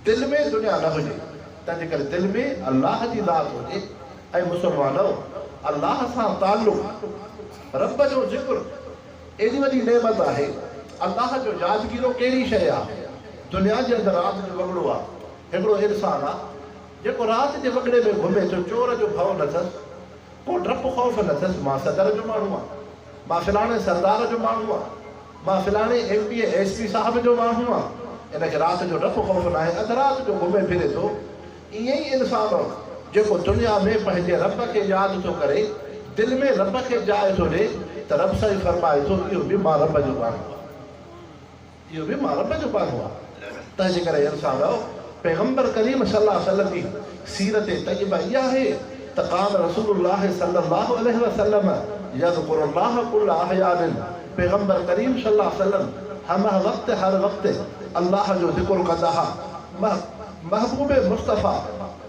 दिल में दुनिया न हुजे, तंहिंजे करे दिल में अल्लाह जी ज़ात हुजे। ऐं मुसलमानो, अल्लाह सां ताल्लुक़, रब जो ज़िक्र एॾी वॾी नेमत आहे। अल्लाह जो यादगीरो कहिड़ी शइ आहे? दुनिया जे अंदरि राति जो वॻड़ो आहे। हिकिड़ो इंसान आहे जेको राति जे वॻड़े में घुमे थो, चोर जो भउ न अथसि, को डपु ख़ौफ़ न अथसि। मां सदर जो माण्हू आहियां, मां फिलाणे सरदार जो माण्हू आहियां, मां फिलाणे MP SP साहिब जो माण्हू आहियां, इनखे राति जो डपु ख़ौफ़ न आहे, अधु राति जो घुमे फिरे थो। ईअं ई इंसान जेको दुनिया में पंहिंजे रब खे यादि थो करे, दिलि में रब खे जाइ थो ॾे, त रब साईं फरमाए थो इहो बि मां रब जो माण्हू आहे, इहो बि मां रब जो माण्हू आहे। तंहिंजे करे इंसान पैगंबर करीम सल्लल्लाहु अलैहि वसल्लम जी सीरत तय्यबा इहा आहे त क़ाल रसूलुल्लाह सल्लल्लाहु अलैहि वसल्लम यज़कुरुल्लाह कुल्ल अहयानिन। पैगंबर करीम सल्लल्लाहु अलैहि वसल्लम हर वक़्त अल्लाह जो ज़िक्र कंदा हुआ। महबूब मुस्तफ़ा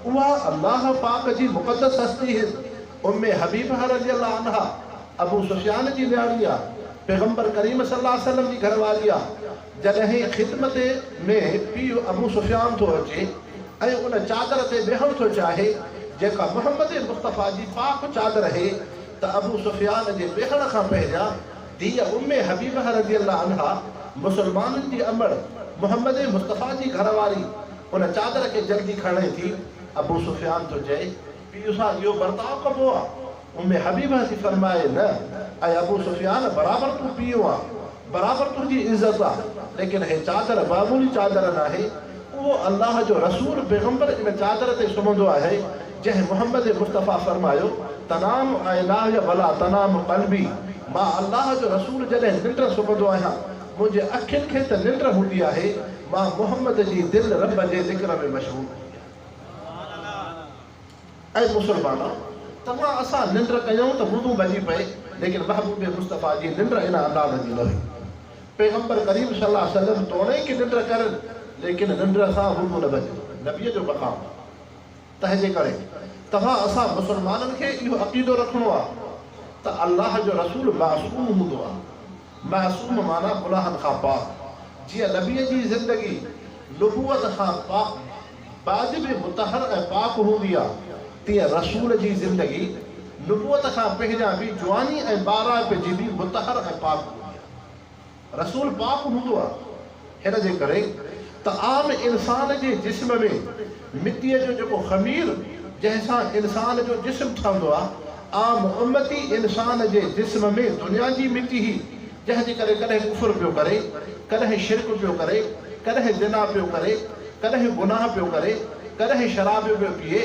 उहा अल्लाह पाक जी मुक़द्दस हस्ती है। उम्मे हबीबा रज़ियल्लाहु अन्हा अबू सुफियान जी न्याणी आहे, पैगंबर करीम सल्लल्लाहु अलैहि वसल्लम जी घरवारी आहे। जॾहिं ख़िदमत में पीउ अबू सुफियान थो अचे ऐं उन चादर ते वेहणु थो चाहे जेका मोहम्मद मुस्तफ़ा जी पाक चादर आहे, त अबू सुफियान जे वेहण खां पहिरियां धीअ उम्मे हबीबा रज़ियल्लाहु अन्हा मुसलमाननि जी अमड़ मोहम्मद मुस्तफ़ा जी घरवारी उन चादर खे जल्दी खणे थी। अबू सुफियान थो चए पीउ सां इहो बर्ताव कबो आहे? उम्मे हबीबा थी फरमाए न, ऐं अबू सुफियान बराबरि तूं पीउ आहे, बराबरि तुंहिंजी इज़त आहे, लेकिन हे चादर मामूली चादर न आहे। उहो अल्लाह जो रसूल पैगंबर इन चादर ते सुम्हंदो आहे, जंहिं मोहम्मद मुस्तफ़ा फरमायो तनाम ऐनाय वला तनाम क़ल्बी। मां अल्लाह जो रसूल जॾहिं निंड सुम्हंदो आहियां, मुंहिंजे अखियुनि खे त निंड हूंदी आहे, मां मोहम्मद जी दिलि रब जे ज़िक्र में मशहूर आहे। ऐं मुसलमान तव्हां असां निंड कयूं त वुज़ू भॼी पए, लेकिन महबूब मुस्तफ़ा जी निंड इन अंदाज़ जी न हुई। पैगंबर करीम सल्लल्लाहु अलैहि वसल्लम तोड़े की निंड करनि, लेकिन निंड सां वुज़ू न भॼे, नबीअ जो मक़ाम। तंहिंजे करे तव्हां असां मुसलमाननि खे इहो अक़ीदो रखिणो आहे त अल्लाह जो रसूल मासूम हूंदो आहे। मासूम माना गुनाहनि खां पाक। जीअं नबीअ जी ज़िंदगी नुबुवत खां पाक वाजिब मुतहर ऐं पाक हूंदी आहे, तीअं रसूल जी ज़िंदगी नुबुवत खां पहिरियां बि जवानी ऐं ॿारहं जी बि मुतहर ऐं पाक हूंदी आहे। रसूल पाक हूंदो आहे। हिन जे करे त आम इंसान जे जिस्म में मिटीअ जो जेको ख़मीर जंहिंसां इंसान जो जिस्म ठहंदो आहे, आम उम्मती इंसान जे जिस्म में दुनिया जी मिटी ई, जंहिंजे करे कॾहिं कुफर पियो करे, कॾहिं शिरक पियो करे, कॾहिं ज़िना पियो करे, कॾहिं गुनाह पियो करे, कॾहिं शराब पियो पिए,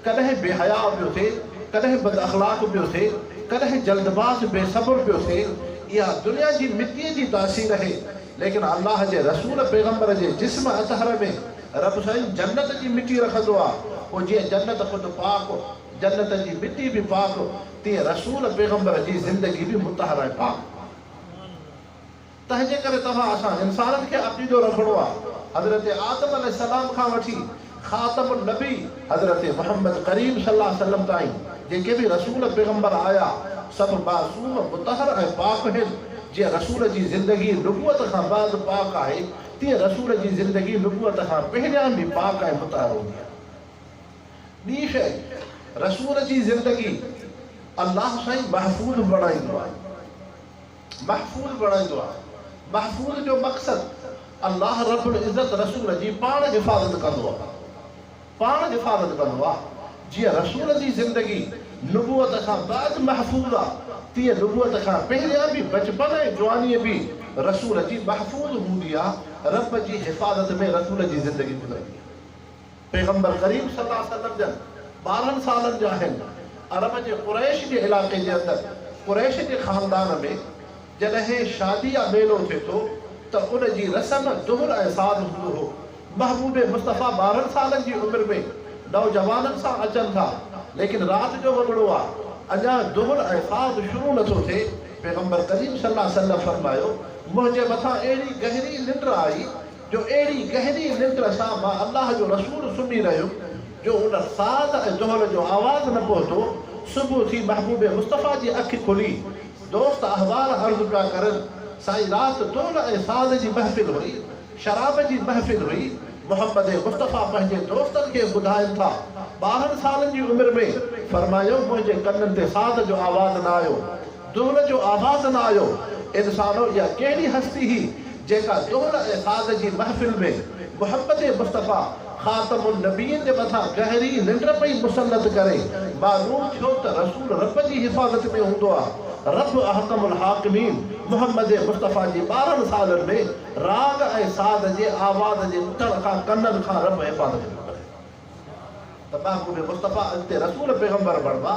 कॾहिं बेहया पियो थिए, कॾहिं बद अख़लाक पियो थिए, कॾहिं जल्दबाज़ बेसब्र पियो थिए। इहा दुनिया जी मिटीअ जी तासीर आहे। लेकिन अल्लाह जे रसूल पैगंबर जे जिस्म अतहर में रब साईं जन्नत जी मिटी रखंदो आहे। पोइ जीअं जन्नत ख़ुदि पाक, जन्नत जी मिटी बि पाक, तीअं रसूल पैगंबर जी ज़िंदगी बि मुतहर ऐं पाक। तंहिंजे करे तव्हां असां इंसाननि खे अक़ीदो रखिणो आहे। हज़रत आदम अलैहिस्सलाम खां वठी ख़ातमुन नबी हज़रत मोहम्मद करीम सल्लल्लाहु अलैहि वसल्लम ताईं जेके बि रसूल पैगंबर आया, सभु मासूम मुतहर ऐं पाक आहिनि। जीअं रसूल जी ज़िंदगी नुबुवत खां बाद पाक आहे, तीअं रसूल जी ज़िंदगी नुबुवत खां पहिरियां बि पाक ऐं मुतहर हूंदी आहे। ॿी शइ, रसूल जी ज़िंदगी अल्लाह साईं महफ़ूज़ बणाईंदो आहे, महफ़ूज़ बणाईंदो आहे। महफ़ूज़ जो मक़सदु अल्लाह रब्बुल इज़्ज़त रसूल जी पाण हिफ़ाज़त कंदो आहे, पाण हिफ़ाज़त कंदो आहे। जीअं रसूल जी ज़िंदगी नुबुवत खां बाद महफ़ूज़ आहे, तीअं नुबुवत खां पहिरियां बि बचपन ऐं जवानीअ बि रसूल जी महफ़ूज़ हूंदी आहे। रब जी हिफ़ाज़त में रसूल जी ज़िंदगी गुज़रंदी आहे। पैगंबर करीम सल्लल्लाहु अलैहि वसल्लम जन 12 सालनि जा आहिनि। अरब जे कुरैश जे इलाइक़े जे अंदरि कुरैश जे ख़ानदान में जॾहिं शादी या मेलो थिए थो त उन जी रस्म दुहर ऐं साज़ हूंदो हो। महबूब मुस्तफ़ा 12 सालनि जी उमिरि में नौजवाननि सां अचनि था, लेकिन राति जो वॻड़ो आहे, अञा दुहर ऐं साज़ शुरू नथो थिए। पैगंबर करीम सल्लल्लाहु अलैहि वसल्लम फरमायो, मुंहिंजे मथां अहिड़ी गहरी निंड आई जो अहिड़ी गहरी निंड सां मां अल्लाह जो रसूल सुम्ही रहियो जो उन साज़ ऐं दुहर जो आवाज़ न पहुतो। सुबुह थी महबूब मुस्तफ़ा जी अखि खुली, दोस्त अहवाल अर्ज़ पिया करनि, साईं राति दुहर ऐं साज़ जी महफ़िल हुई, शराब जी महफ़िल हुई, मोहम्मद मुस्तफ़ा पंहिंजे दोस्तनि खे ॿुधाइनि था 12 सालनि जी उमिरि में फरमायो मुंहिंजे कननि ते साद जो आवाज़ न आयो, दुहल जो आवाज़ न आयो। इंसानो इहा कहिड़ी हस्ती ही जेका दुहल ऐं साद जी महफ़िल में मोहम्मद मुस्तफ़ा ख़ातमुन नबीन जे मथां गहरी निंड पई मुसलत करे। मालूम थियो त रसूल रब जी हिफ़ाज़त में हूंदो आहे। रब अहकमुल हाकिमीन मोहम्मद मुस्तफ़ा जी 12 सालनि में राग ऐं साद जे आवाज़ जे उथण खां कननि खां रब हिफ़ाज़त करे। त महबूब मुस्तफ़ा अॻिते रसूल पैगंबर बणिबा,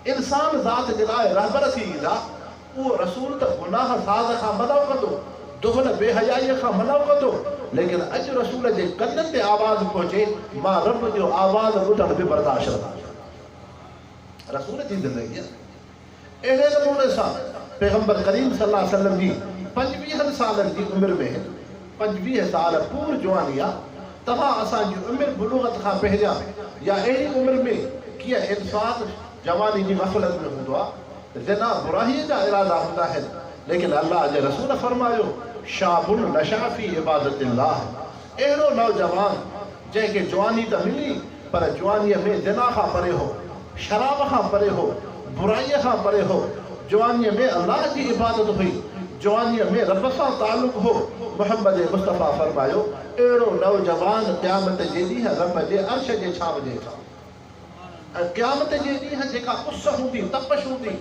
इंसान ज़ात जे लाइ रहबर थी ईंदा। उहो रसूल त गुनाह साद खां मना कंदो, दुहल बेहयाईअ खां मना कंदो, लेकिन अॼु रसूल जे कननि ते आवाज़ पहुचे, मां रब जो आवाज़ ॿुधण बि बर्दाश्त न कंदो। रसूल जी ज़िंदगी अहिड़े नमूने सां पैगंबर करीम सल्लल्लाहु अलैहि वसल्लम जी 25 सालनि जी उमिरि में 25 साल पूर जवानी आहे। तव्हां असांजी उमिरि बुलूगत खां पहिरियां या अहिड़ी उमिरि में कीअं इंसान जवानी जी गफ़लत में हूंदो आहे, ज़िना बुराईअ जा इरादा हूंदा आहिनि, लेकिन अल्लाह जे रसूल फरमायो शाबुन नशा फी इबादतिल्लाह, अहिड़ो नौजवान जंहिंखे जवानी त मिली पर जवानीअ में ज़िना खां परे हो, शराब खां परे हो, बुराईअ खां परे हो, जवानीअ में अल्लाह जी इबादत हुई, जवानीअ में रब सां ताल्लुक़ हो। मोहम्मद मुस्तफ़ा फरमायो अहिड़ो नौजवान क़यामत जे ॾींहुं रब जे अर्श जे छांव जे हेठां, ऐं क़यामत जे ॾींहुं जेका उस हूंदी, तपश हूंदी,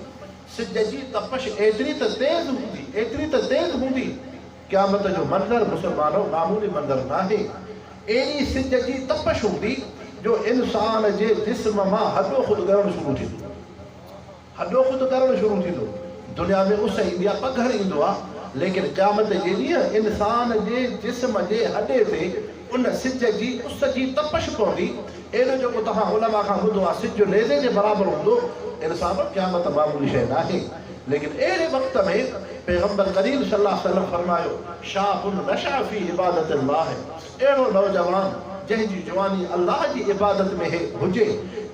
सिज जी तपश एतिरी त तेज़ हूंदी, एतिरी त तेज़ हूंदी, क़यामत जो मंज़र मुसलमानो मामूली मंज़र नाहे। अहिड़ी सिज जी तपश हूंदी जो इंसान जे जिस्म मां हॾो ख़ुदि करणु शुरू थींदो, हॾो ख़ुदि करणु शुरू थींदो। दुनिया में उस ईंदी आहे, पघर ईंदो आहे, लेकिन क़यामत जे ॾींहुं इंसान जे जिस्म जे हॾे ते उन सिज जी उस जी तपश पवंदी। अहिड़ो जेको तव्हां उलमा खां ॿुधो आहे सिज नेज़े जे बराबरि हूंदो, इंसान क़यामत मामूली शइ न आहे। लेकिन अहिड़े वक़्त में पैगंबर करीम सल्लल्लाहु अलैहि वसल्लम फरमायो शाबुन नशा फी इबादतिल्लाह, अहिड़ो नौजवान जंहिंजी जवानी अल्लाह जी इबादत में हुजे,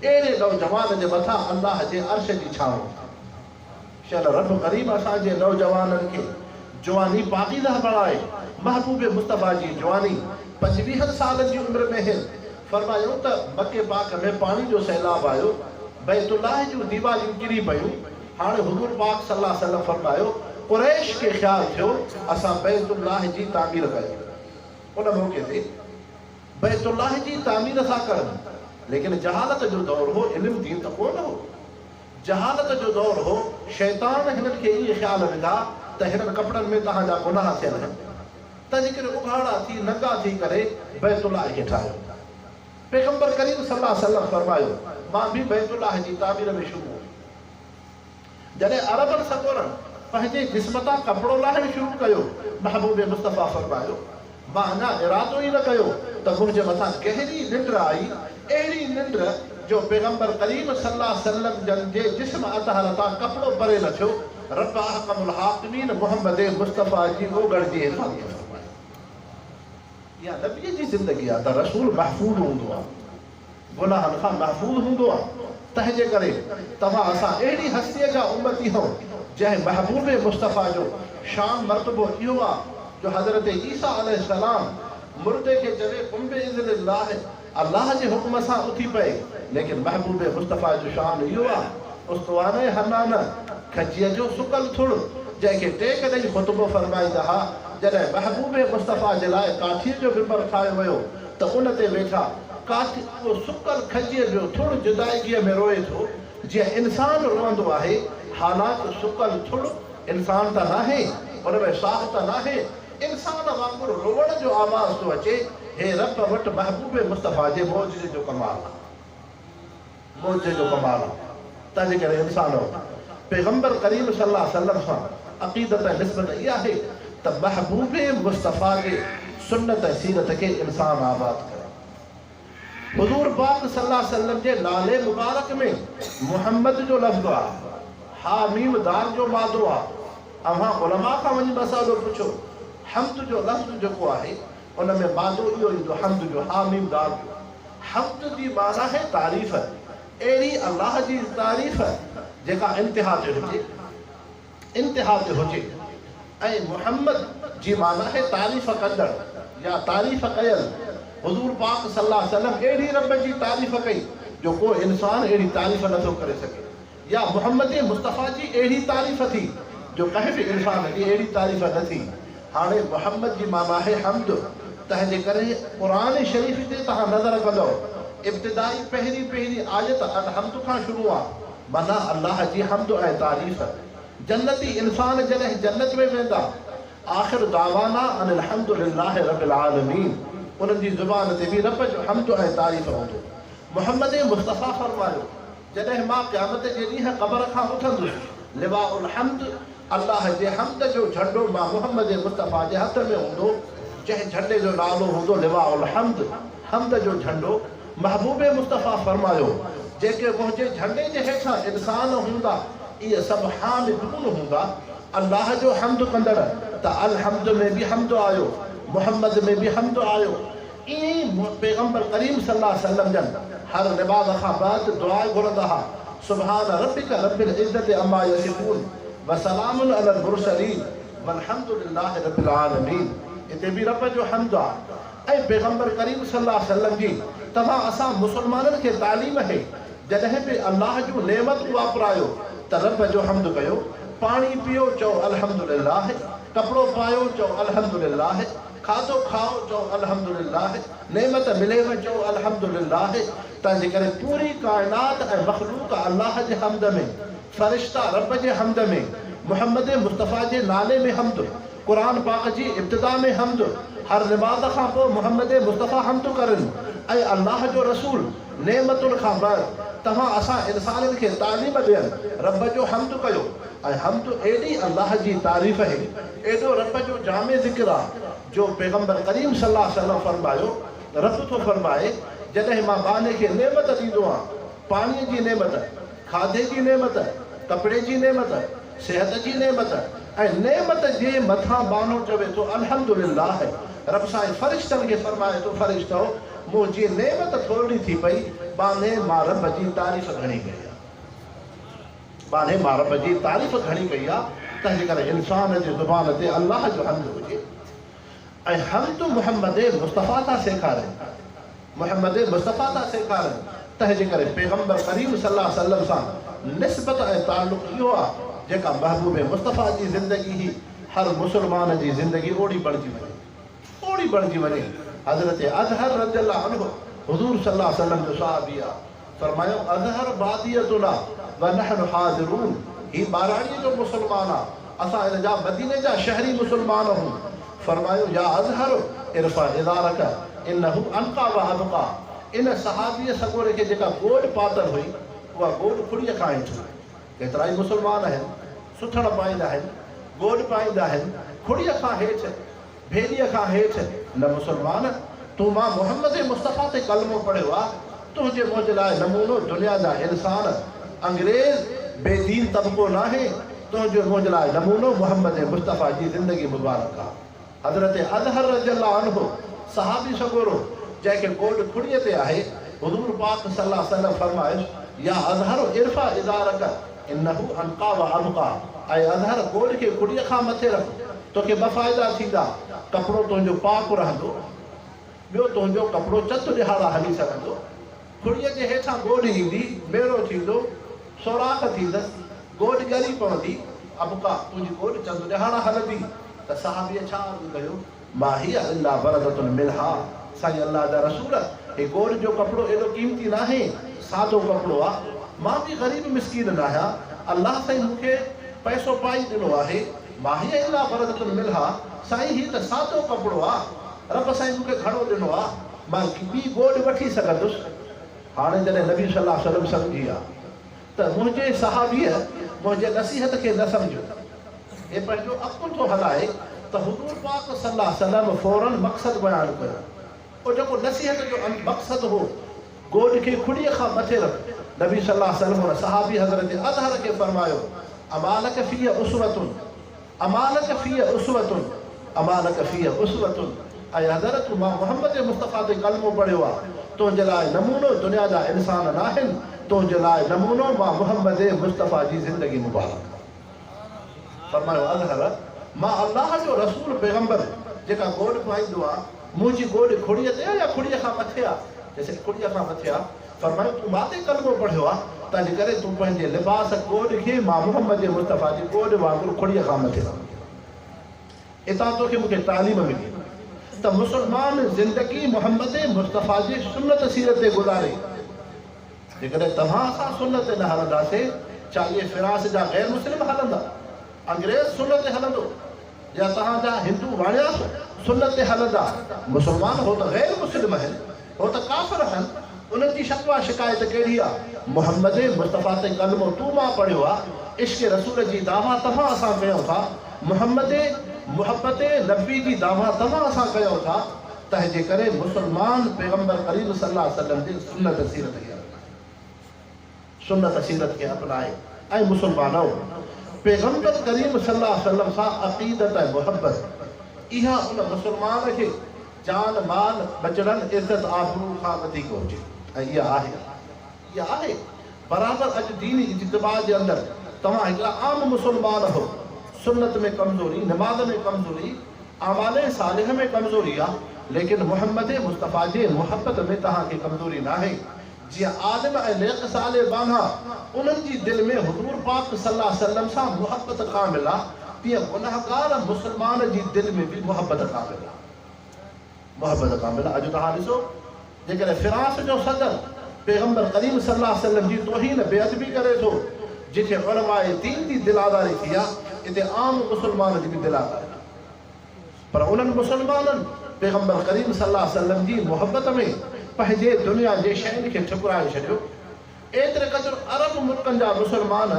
अहिड़े नौजवान जे मथां अल्लाह जे अर्श जी छांव। शल रब करीम असांजे नौजवाननि खे जवानी पाकीज़ा बणाए। महबूब मुस्तफ़ा जी जवानी 25 सालनि जी उमिरि में हिन फरमायो त मके पाक में पाणी जो सैलाब आयो, बैतुल्लाह जूं दीवारियूं किरी पयूं। हाणे हुज़ूर पाक सल्लल्लाहु अलैहि वसल्लम फरमायो कुरैश खे ख़्यालु थियो असां बैतुल्लाह जी तामीर कयूं। उन मौक़े ते बैतुल्लाह जी तामीर था करनि, लेकिन जहालत जो दौर हो, इल्म दीन त कोन हो, जहालत जो दौर हो। शैतान हिननि खे इहे ख़्याल विधा त हिननि कपिड़नि में तव्हांजा गुनाह थियल आहिनि, तंहिंजे करे उघाड़ा थी नंगा थी करे बैतुल्लाह खे ठाहियो। पैगंबर करीम सल्लल्लाहु अलैहि वसल्लम फरमायो मां बि बैतुल्लाह जी तामीर में शुरू हुयुमि। जॾहिं अरबनि सकोरनि पंहिंजे जिस्म तां कपिड़ो लाहिणु शुरू कयो, महबूब मुस्तफ़ा फरमायो मां अञा इरादो ई न कयो त मुंहिंजे मथां गहरी निंड आई, अहिड़ी निंड जो पैगंबर करीम सल्लल्लाहु अलैहि वसल्लम जे जिस्म अतहर तां कपिड़ो परे न थियो। रब अहकमुल हाकिमीन मोहम्मद मुस्तफ़ा जी ओगड़ जी हिफ़ाज़त फरमाई। इहा नबीअ जी ज़िंदगी आहे त रसूल महफ़ूज़ हूंदो आहे, गुनाहनि खां महफ़ूज़ हूंदो आहे। तंहिंजे करे तव्हां असां अहिड़ी हस्तीअ जा उम्मती हो जंहिं महबूब मुस्तफ़ा जो शान मर्तबो इहो आहे जो हज़रत ईसा अलैहिस्सलाम मुर्दे खे चवे कुम बिइज़्निल्लाह, अल्लाह जे हुक्म सां उथी पए, लेकिन महबूब मुस्तफ़ा जो शान इहो आहे उस्तवाने हनान खजीअ जो सुकल थुड़ जंहिंखे टेक ॾेई ख़ुतबो फरमाईंदा हुआ। जॾहिं महबूब मुस्तफ़ा जे लाइ काठीअ जो मिंबर ठाहियो वियो त उन ते वेठा काठी उहो सुकल खजीअ जो थुड़ जुदाईगीअ में रोए थो, जीअं इंसान रोअंदो आहे। हालात सुकल थुड़ इंसान त नाहे, उन में साह त नाहे, इंसान वांगुरु रोअण जो आवाज़ थो अचे। हे रब वटि महबूब मुस्तफ़ा जे मौजूदे जो कमाल आहे, मौजूदे जो कमाल आहे। तंहिंजे करे इंसान पैगंबर करीम सल्लल्लाहु अलैहि वसल्लम सां अक़ीदत निस्बत इहा आहे त महबूब मुस्तफ़ा जे सुन्नत सीरत खे इंसान आबाद करे। हुज़ूर पाक सल्लल्लाहु अलैहि वसल्लम जे नाले मुबारक में मुहम्मद जो लफ़्ज़ आहे, हा मीम दाल जो मादो आहे। अव्हां उलमा खां वञी मसालो पुछो, हम्द जो लफ़्ज़ जेको आहे उन में मादो इहो ईंदो हम्द जो, हा मीम दाल जो। हम्द जी माना है तारीफ़, अहिड़ी अल्लाह जी तारीफ़ जेका इंतिहा ते हुजे, इंतिहा ते हुजे। ऐं मुहम्मद जी माना है तारीफ़ कंदड़ या तारीफ़ कयल, हुजूर पाक सल्लल्लाहु अलैहि वसल्लम एड़ी रब जी तारीफ़ कई जो को इंसान एड़ी तारीफ़ नथो करे सके, या मोहम्मद मुस्तफ़ा जी एड़ी तारीफ़ थी जो कंहिं बि इंसान जी एड़ी तारीफ़ न थी। हाणे मोहम्मद जी माना है हम्द, तंहिंजे करे क़ुरान शरीफ़ ते तव्हां नज़र कंदो इब्तिदाई पहिरीं आयत अलहम्द खां शुरू आहे, माना अल्लाह जी हम्द ऐं तारीफ़। जन्नती इंसान जॾहिं जन्नत में वेंदा आख़िर दावाना अनिल हम्दुलिल्लाहि रब्बिल आलमीन, उन्हनि जी ज़ुबान ते बि रब जो हम्द ऐं तारीफ़ हूंदो। मोहम्मद मुस्तफ़ा फरमायो जॾहिं मां क़यामत जे ॾींहुं क़बर खां उथंदुसि लिवाउल हम्द, अल्लाह जे हम्द जो झंडो मां मोहम्मद मुस्तफ़ा जे हथ में हूंदो, जंहिं झंडे जो नालो हूंदो लिवाउल हम्द, हम्द जो झंडो। महबूब मुस्तफ़ा फरमायो जेके मुंहिंजे झंडे जे हेठां इंसान हूंदा इहे सभु हामिदून हूंदा, अल्लाह जो हम्द कंदड़। त अल हम्द में बि हम्द आयो, मोहम्मद में बि हम्द आयो। ईअं ई पैगम्बर करीम सल्लल्लाहु अलैहि वसल्लम जन हर निमाज़ खां बाद दुआ घुरंदा हुआ, सुब्हान रब्बिक रब्बिल इज़्ज़ति अम्मा यसिफून व सलामुन अलल मुरसलीन वल्हम्दुलिल्लाहि रब्बिल आलमीन। इते बि रब जो हम्द आहे। ऐं पैगम्बर करीम सल्लल्लाहु अलैहि वसल्लम जी तव्हां असां मुसलमाननि खे तालीम है जॾहिं बि अल्लाह जूं नेमतूं वापरायो त रब जो हम्द कयो। पाणी पियो चओ अल्हम्दुलिल्लाह, कपिड़ो पायो चओ अल्हम्दुलिल्लाह, खाधो खाओ चओ अल्हम्दुलिल्लाह, नेमत मिलेव चओ अल्हम्दुलिल्लाह। तंहिंजे करे पूरी काइनात ऐं मख़लूक अल्लाह जे हम्द में, फ़रिश्ता रब जे हम्द में, मोहम्मद मुस्तफ़ा जे नाले में हम्द, क़ुरान पाक जी इब्तिदा में हम्द, हर निमाज़ खां पोइ मोहम्मद मुस्तफ़ा हम्द करनि। ऐं अल्लाह जो रसूल नेमतुनि खां बाद तव्हां असां इंसाननि खे तालीम ॾियनि रब जो हम्द कयो। ऐं हम्द एॾी अल्लाह जी तारीफ़ है, एॾो रब जो जामे ज़िक्र आहे जो पैगम्बर करीम सल्लल्लाहु अलैहि वसल्लम फरमायो, रब थो फरमाए जॾहिं मां बाने खे नेमत ॾींदो आहियां, पाणीअ जी नेमत, खाधे जी नेमत, कपिड़े जी नेमत, सिहत जी नेमत, ऐं नेमत जे मथां बानो चवे थो अल्हम्दुलिल्लाह। रब साईं फ़रिश्तनि खे फरमाए थो फ़रिश्तो मुंहिंजी नेमत थोरी थी पई, बाने मां रब जी तारीफ़ घणी कई आहे, बाने मां रब जी तारीफ़ घणी कई आहे। तंहिंजे करे इंसान जी ज़ुबान ते अल्लाह जो हम्द हुजे। ऐं हम्द मोहम्मद मुस्तफ़ा था सेखारनि, मोहम्मद मुस्तफ़ा था सेखारनि। तंहिंजे करे पैगम्बर करीम सल्लल्लाहु अलैहि वसल्लम सां निस्बत ऐं ताल्लुक़ इहो आहे जेका महबूब मुस्तफ़ा जी ज़िंदगी ही हर मुसलमान जी ज़िंदगी ओड़ी बणिजी वञे, ओड़ी बणिजी वञे। हज़रत अज़हर रज़ियल्लाहु अन्हु हुज़ूर सल्लल्लाहु अलैहि वसल्लम जो सहाबी आहे, फरमायो अज़हर बादियतुना व नहनु हाज़िरून, ही ॿाराणीअ जो मुसलमान आहे, असां इन जा मदीने जा शहरी मुसलमान आहियूं। फरमायो या अज़हर इरफ़ा इज़ारक इन्नहु अनक़ा व अबक़ा। इन सहाबीअ सॻोरे खे जेका गोॾ पातल हुई उहा गोॾ खुड़ीअ खां हेठि। केतिरा ई मुसलमान आहिनि, सुथड़ पाईंदा आहिनि, गोॾ पाईंदा आहिनि, खुड़ीअ खां हेठि, भेड़ीअ खां हेठि। न मुसलमान, तूं मां मोहम्मद मुस्तफ़ा ते कलमो पढ़ियो आहे, तुंहिंजे मुंहिंजे लाइ नमूनो दुनिया जा इंसान, अंग्रेज़ बेदीन तबिको न आहे, तुंहिंजो मुंहिंजे लाइ नमूनो मोहम्मद मुस्तफ़ा जी ज़िंदगी मुबारक आहे। हज़रत अज़हर रज़ियल्लाहु अन्हु सहाबी सॻोरो जंहिंखे गोॾ खुड़ीअ ते आहे, हुज़ूर पाक सल्लल्लाहु अलैहि वसल्लम फरमायो या अज़हर इरफ़ा इज़ारक इन्नहु अनक़ा व अबक़ा। ऐं अज़हर गोॾ खे खुड़ीअ खां मथे रख, तोखे ॿ फ़ाइदा थींदा, कपिड़ो तुंहिंजो पाक रहंदो, ॿियो तुंहिंजो कपिड़ो चत ॾिहाड़ा हली सघंदो। खुड़ीअ जे हेठां गोॾ ईंदी, मेड़ो थींदो, सोराख़ थींदसि, गोॾ ॻरी पवंदी, अबका तुंहिंजी गोॾ चंद ॾिहाड़ा हलंदी। त सहाबीअ छा अर्ज़ु कयो, मा हिया इल्ला बरदतुन मिनहा, साईं अल्लाह जा रसूल, हे गोॾ जो कपिड़ो एॾो क़ीमती न आहे, सादो कपिड़ो आहे, मां बि ग़रीब मिस्कीन न आहियां, अल्लाह साईं मूंखे पैसो पाई ॾिनो आहे, मा हिया इल्ला बरदतुन मिनहा, साईं हीउ त सादो कपिड़ो आहे, रब साईं मूंखे घणो ॾिनो आहे, मां ॿी गोॾ वठी सघंदुसि। हाणे जॾहिं नबी सल्लल्लाहु अलैहि वसल्लम सम्झी आहे त मुंहिंजे सहाबीअ मुंहिंजे नसीहत खे न सम्झो, हे पंहिंजो अक़ुल थो हलाए त हुज़ूर पाक सल्लल्लाहु अलैहि वसल्लम फ़ौरन मक़सदु बयानु कयो। उहो जेको नसीहत जो मक़सदु हो, गोॾ खे खुड़ीअ खां मथे रख। नबी सल्लल्लाहु अलैहि वसल्लम सहाबी हज़रत अज़हर खे फरमायो अमालक फ़ीह उसवतुन, अमालक फ़ीह उसवतुन, अमालक फ़ीह उसवतुन। ऐं हज़रत मां मोहम्मद मुस्तफ़ा ते कलमो पढ़ियो आहे, तुंहिंजे लाइ नमूनो दुनिया जा इंसान न आहिनि, तुंहिंजे लाइ नमूनो मां मोहम्मद मुस्तफ़ा जी ज़िंदगी मुबारक। फरमायो अज़हर, मां अल्लाह जो रसूल पैगम्बर जेका गोॾ पाईंदो आहे, मुझी गोड़ खुड़ीअ ते या खुड़ीअ खां मथे आ? जैसे खुड़ीअ खां मथे आ फरमायो तू माते कलमो पढ़ियो आ तंहिंजे करे तू पंहिंजे लिबास गोड़ खे मां मोहम्मद मुस्तफ़ा जी गोड़ वांगुरु खुड़ीअ खां मथे रख। इतां तोखे मूंखे तालीम मिली त मुसलमान ज़िंदगी मोहम्मद मुस्तफ़ा जी सुन्नत सीरत ते गुज़ारे। जेकॾहिं तव्हां असां सुन्नत ते न हलंदासीं चाहे फिरास जा गैर मुस्लिम हलंदा, अंग्रेज़ सुन्नत ते हलंदो, या तव्हांजा हिंदू वाणिया सुन्नत ते हलंदा, मुसलमान हो त गैर मुस्लिम आहिनि, हो त काफ़िर आहिनि। उन्हनि जी शकवा शिकायत कहिड़ी आहे? मोहम्मद मुस्तफ़ा ते कलमो तू मां पढ़ियो आहे, इश्क़ रसूल जी दावा तव्हां असां कयूं था, मोहम्मद मुहब्बत नबी जी दावा तव्हां असां कयूं था। तंहिंजे करे मुसलमान पैगंबर करीम सल्लल्लाहु अलैहि वसल्लम जी सुन्नत सीरत खे अपनाए। ऐं मुसलमानो पैगंबर करीम सल्लल्लाहु अलैहि वसल्लम सां अक़ीदत ऐं मुहब्बत इहा उन मुसलमान खे जान माल बचड़न इज़त आबरू खां वधीक हुजे। ऐं इहा आहे बराबरि अॼु दीनी इज्तिमा जे अंदरि तव्हां हिकिड़ा आम मुसलमान हो, सुन्नत में कमज़ोरी, नमाज़ में कमज़ोरी, आमाले सालिह में कमज़ोरी आहे, लेकिन मोहम्मद मुस्तफ़ा जे मुहब्बत में तव्हांखे कमज़ोरी न आहे। जीअं आलिम ऐं नेक साले बाना उन्हनि जी दिलि में हुज़ूर पाक सल्लल्लाहु अलैहि वसल्लम सां मुहब्बत कामिल आहे, तीअं गुनहगार मुसलमान जी दिलि में बि मुहब्बत कामिल आहे। मुहब्बत कामिल आहे। अॼु तव्हां ॾिसो जेकॾहिं फिरास जो सदर पैगंबर करीम सल्लल्लाहु अलैहि वसल्लम जी तौहीन बेअदबी करे थो, जिथे उलमाए दीन जी दिलादारी थी आहे, इते आम मुसलमान जी बि दिलादारी, पर उन्हनि मुसलमाननि पैगंबर करीम सल्लल्लाहु अलैहि वसल्लम जी मुहब्बत में पंहिंजे दुनिया जे शयुनि खे ठुकराए छॾियो। एतिरे क़दुरु अरब मुल्कनि जा मुसलमान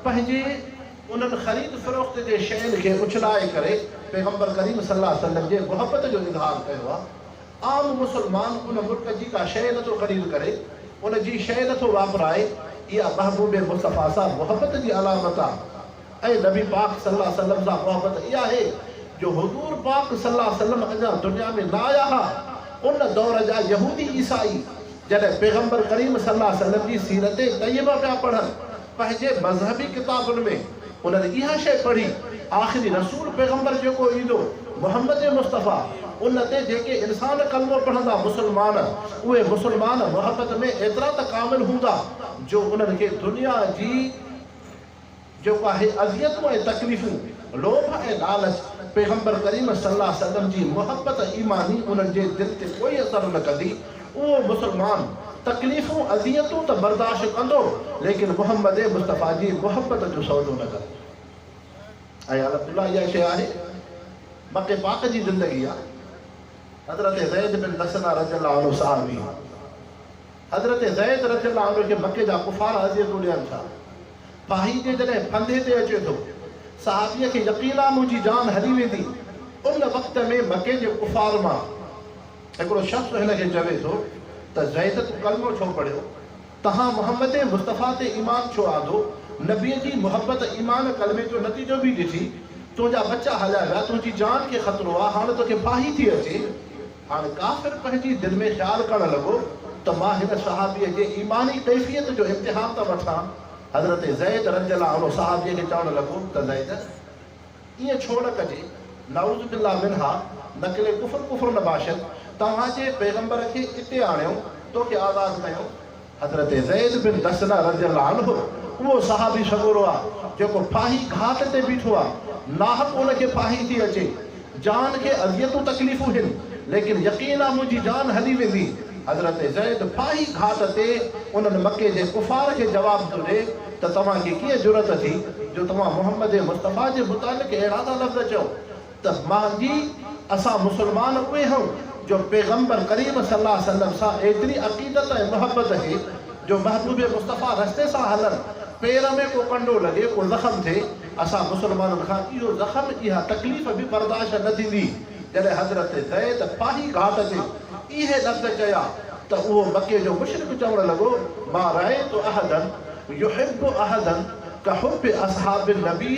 पंहिंजे उन्हनि ख़रीद फ़रोख्त जे शयुनि खे उछलाए करे पैगंबर करीम सल्लल्लाहु अलैहि वसल्लम जे मुहब्बत जो इज़हार कयो आहे। आम मुसलमान उन मुल्क जी का शइ नथो ख़रीद करे, उन जी शइ नथो वापराए, इहा महबूब मुस्तफ़ा सां मुहब्बत जी अलामत आहे। ऐं नबी पाक सल्लल्लाहु अलैहि वसल्लम सां मुहब्बत इहा आहे जो हुज़ूर पाक सल्लल्लाहु अलैहि वसल्लम अञा दुनिया में न आया हुआ, उन दौर जा यहूदी ईसाई जॾहिं पैगंबर करीम सल्लल्लाहु अलैहि वसल्लम जी सीरत तय्यबा पिया पढ़नि, पंहिंजे मज़हबी किताबुनि में उन्हनि इहा शइ पढ़ी, आख़िरी रसूल पैगंबर जेको ईंदो मोहम्मद मुस्तफ़ा, उन ते जेके इंसान कलमो पढ़ंदा मुसलमान, उहे मुसलमान मुहब्बत में एतिरा त कामिल हूंदा जो उन्हनि खे दुनिया जी जेको आहे अज़ियतूं ऐं तकलीफ़ूं, लोभ ऐं लालच पैगंबर करीम सल्लल्लाहु अलैहि वसल्लम जी मुहब्बत ईमानी उन्हनि जे दिलि ते कोई असरु न कंदी। उहो मुसलमान तकलीफ़ूं अज़ियतूं त बर्दाश्त कंदो, लेकिन मोहम्मद मुस्तफ़ा जी मुहब्बत जो सौदो न कंदो। ऐं अल्हम्दुलिल्लाह इहा शइ आहे मके पाक जी ज़िंदगी आहे। हज़रत ज़ैद बिन दसना रज़ियल्लाहु अन्हु सहाबी, हज़रत ज़ैद रज़ियल्लाहु अन्हु खे मके जा कुफ़ार अज़ियतूं ॾियनि था। पाही जे जॾहिं फंदे ते अचे थो, सहाबीअ खे यकीन आहे मुंहिंजी जान हली वेंदी। उन वक़्त में मके जे कुफ़ार मां हिकिड़ो शख़्स हिन खे चवे थो त ज़ैद तूं कलमो छो पढ़ियो, तव्हां मोहम्मद मुस्तफ़ा ते ईमान छो आंदो, नबीअ जी मुहब्बत ईमान कलमे जो नतीजो बि ॾिठी, तुंहिंजा बच्चा हलिया विया, तुंहिंजी जान खे ख़तरो आहे, हाणे तोखे फाही थी अचे। हाणे काफ़िर पंहिंजी दिलि में ख़्यालु करणु लॻो त मां हिन सहाबीअ जे ईमानी कैफ़ियत जो इम्तिहान थो वठां। हज़रत ज़ैद रज़ियल्लाहु अन्हु सहाबीअ खे चवणु लॻो त ज़ैद ईअं छो न कजे, नाऊज़ बिल्लाह मिन्हा, नक़िले कुफ़्र नबाशत, तव्हांजे पैगंबर खे हिते आणियो, तोखे आज़ादु कयूं। हज़रत ज़ैद बिन दसना रज़ियल्लाहु अन्हु उहो सहाबी सगोरो आहे जेको फाही घाट ते बीठो आहे, नाहक उनखे फाही थी अचे, जान खे अज़ियतूं तकलीफ़ूं आहिनि, लेकिन यकीन आहे मुंहिंजी जान हली वेंदी। हज़रत ज़ैद फाही घाट ते उन्हनि मके जे कुफ़ार खे जवाबु थो ॾे त तव्हांखे कीअं ज़रूरत थी जो तव्हां मोहम्मद मुस्तफ़ा जे मुतालिक़ अहिड़ा था लफ़्ज़ चओ त मुंहिंजी असां मुसलमान उहे हूं जो पैगंबर करीम सल्लल्लाहु अलैहि वसल्लम सां एतिरी अक़ीदत ऐं मुहब्बत आहे जो महबूब मुस्तफ़ा रस्ते सां हलनि, पेर में को कंडो लॻे, को ज़ख़्म थिए, असां मुसलमाननि खां इहो ज़ख़्म, इहा तकलीफ़ बि बर्दाश्त न थींदी। जॾहिं हज़रत ज़ैद पाही घाट ते इहे लफ़्ज़ चया त उहो मके जो मुशरिक चवणु लॻो, मां रअयतु अहदन युहिब्बु अहदन कहुब्बि असहाबि नबी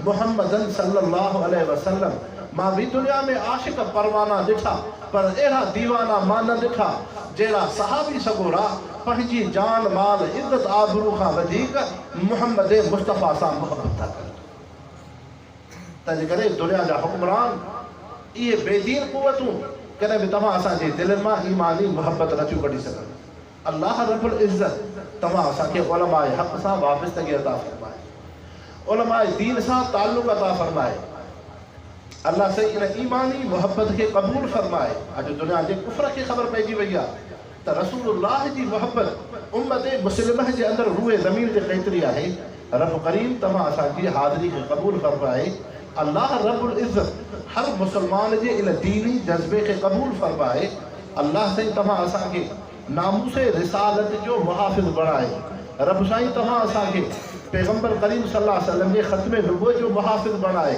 मुहम्मदन सल्लल्लाहु अलैहि वसल्लम, मां बि दुनिया में आशिक़ परवाना ॾिठा, पर अहिड़ा दीवाना मां न ॾिठा जहिड़ा सहाबी सगोरा पंहिंजी जान माल इज़त आबरू खां वधीक मोहम्मद मुस्तफ़ा सां मुहबत था कनि। तंहिंजे करे दुनिया जा हुक्मरान इहे बेदीन क़ुवतूं कॾहिं बि तव्हां असांजे दिलनि मां ईमानी मुहबत नथियूं कढी सघनि। अल्लाह रब्बुल इज़्ज़त तव्हां असांखे उलमाए हक़ सां वाबस्तगी अता फ़रमाए, उलमाए दीन सां ताल्लुक़ अता फ़रमाए। अल्लाह से इन ईमानी मुहबत के क़बूल फरमाए। अॼु दुनिया जे कुफ़र खे ख़बर पइजी वई आहे त रसूलुल्लाह जी मुहबत उम्मत मुस्लिमह जे अंदरि रूए ज़मीन ते केतिरी आहे। रब करीम तव्हां असांजी हाज़िरी खे क़बूल फरमाए। अल्लाह रब्बुल इज़्ज़त हर मुसलमान जे इन दीनी जज़्बे खे क़बूल फरमाए। अल्लाह साईं तव्हां असांखे नामूस रिसालत जो मुहाफ़िज़ बणाए। रब साईं तव्हां असांखे पैगम्बर करीम सल्लल्लाहु अलैहि वसल्लम जे ख़त्म नबुवत जो मुहाफ़िज़ बणाए।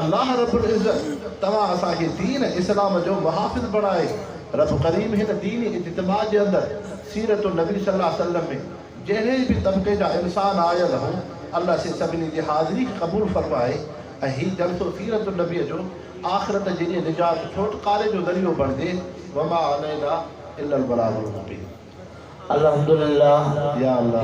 अल्लाह रब्बुल इज़्ज़त तव्हां असांखे दीन इस्लाम जो मुहाफ़िज़ बणाए। रब करीम हिन दीनी इज्तिमा जे अंदरि सीरत नबी सल्लल्लाहु अलैहि वसल्लम में जहिड़े बि तबक़े जा इंसान आयल हूं, अल्लाह से सभिनी जी हाज़िरी क़बूल फरमाए। ऐं हीउ जलसो सीरत नबीअ जो आख़िरत जे ॾींहुं निजात छुटकारे जो ज़रियो बणिजे। वमा अलैना इल्लल बलागुल मुबीन। अल्हम्दुलिल्लाह या अल्लाह।